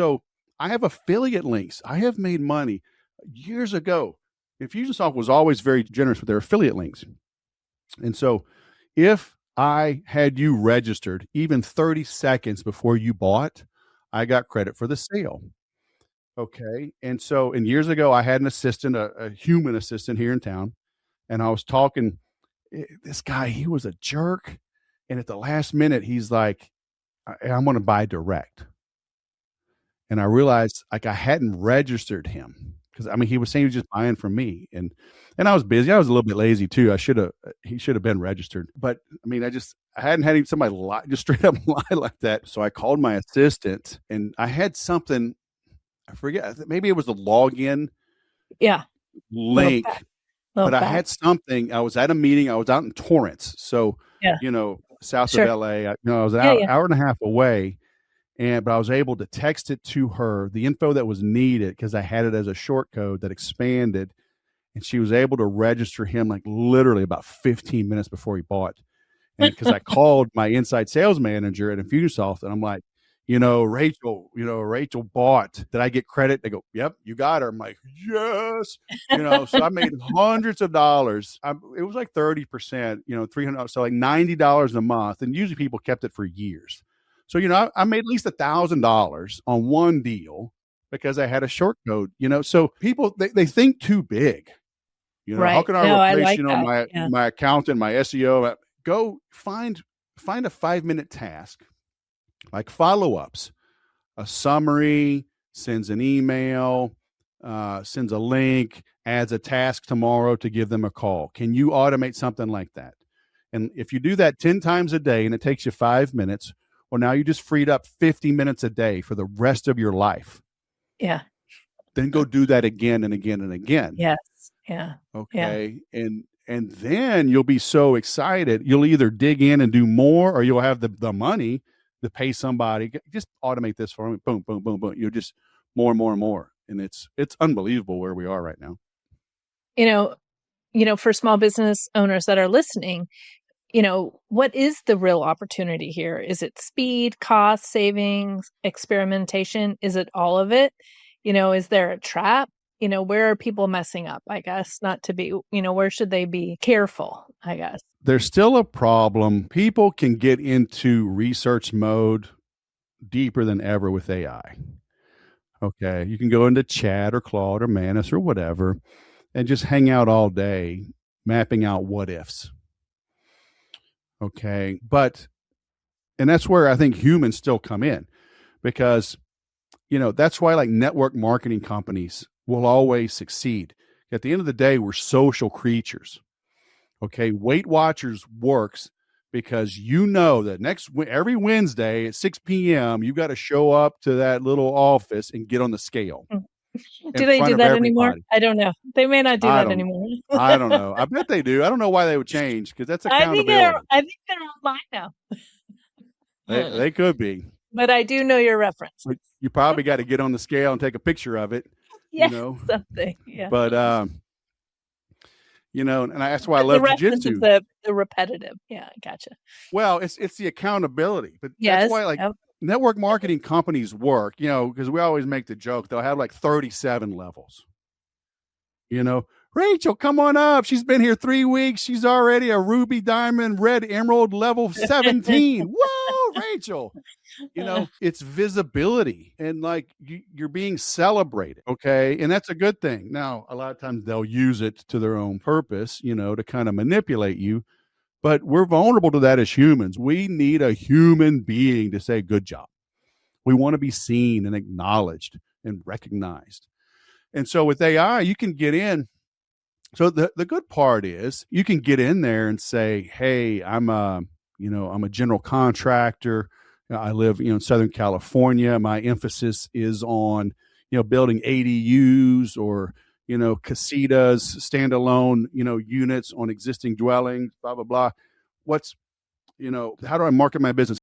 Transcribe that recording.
So I have affiliate links. I have made money years ago. Infusionsoft was always very generous with their affiliate links. And so if I had you registered even 30 seconds before you bought, I got credit for the sale. Okay. And years ago, I had an assistant, a human assistant here in town, and I was talking. This guy, he was a jerk. And at the last minute, he's like, I'm going to buy direct. And I realized like I hadn't registered him because I mean he was saying he was just buying from me, and I was busy. I was a little bit lazy too. He should have been registered, but I mean I hadn't had somebody lie, just straight up lie like that. So I called my assistant, and I had something. I forget. Maybe it was the login Yeah. link, but I had something. I was at a meeting. I was out in Torrance, so Yeah. south Sure. of LA. I was an hour and a half away. But I was able to text it to her, the info that was needed, because I had it as a short code that expanded, and she was able to register him like literally about 15 minutes before he bought. And because I called my inside sales manager at Infusionsoft, and I'm like, Rachel bought. Did I get credit? They go, yep, you got her. I'm like, yes. So I made hundreds of dollars. It was like 30%, $300, so like $90 a month. And usually people kept it for years. So, I made at least $1,000 on one deal because I had a short code, so people, they think too big, Right. how can I No, I replace, like that. my accountant, my SEO? Go find a 5-minute task, like follow-ups, a summary, sends an email, sends a link, adds a task tomorrow to give them a call. Can you automate something like that? And if you do that 10 times a day and it takes you 5 minutes, well, now you just freed up 50 minutes a day for the rest of your life. Yeah. Then go do that again and again and again. Yes. Yeah. Okay. Yeah. And then you'll be so excited. You'll either dig in and do more, or you'll have the money to pay somebody. Just automate this for me. Boom, boom, boom, boom. You're just more and more and more. And it's unbelievable where we are right now. For small business owners that are listening, what is the real opportunity here? Is it speed, cost, savings, experimentation? Is it all of it? Is there a trap? Where are people messing up? I guess not to be, where should they be careful? I guess there's still a problem. People can get into research mode deeper than ever with AI. Okay. You can go into Chat or Claude or Manus or whatever and just hang out all day mapping out what ifs. Okay. And that's where I think humans still come in, because, that's why like network marketing companies will always succeed. At the end of the day, we're social creatures. Okay. Weight Watchers works because that every Wednesday at 6 p.m., you got to show up to that little office and get on the scale. Do they do that anymore? I don't know. They may not do that anymore. I don't know. I bet they do. I don't know why they would change, because that's accountability. I think they're online now. They could be. But I do know your reference. You probably got to get on the scale and take a picture of it. Yeah, something. Yeah. But and that's why I love jiu-jitsu. The repetitive. Yeah, I gotcha. Well, it's the accountability, but that's why network marketing companies work, because we always make the joke, they'll have like 37 levels. Rachel, come on up. She's been here 3 weeks. She's already a ruby, diamond, red, emerald level 17. Whoa, Rachel. It's visibility, and like you're being celebrated. Okay. And that's a good thing. Now, a lot of times they'll use it to their own purpose, to kind of manipulate you. But we're vulnerable to that as humans. We need a human being to say, good job. We want to be seen and acknowledged and recognized. And so with AI, you can get in. So the good part is you can get in there and say, hey, I'm a general contractor. I live, in Southern California. My emphasis is on, building ADUs or, casitas, standalone, units on existing dwellings, blah, blah, blah. How do I market my business?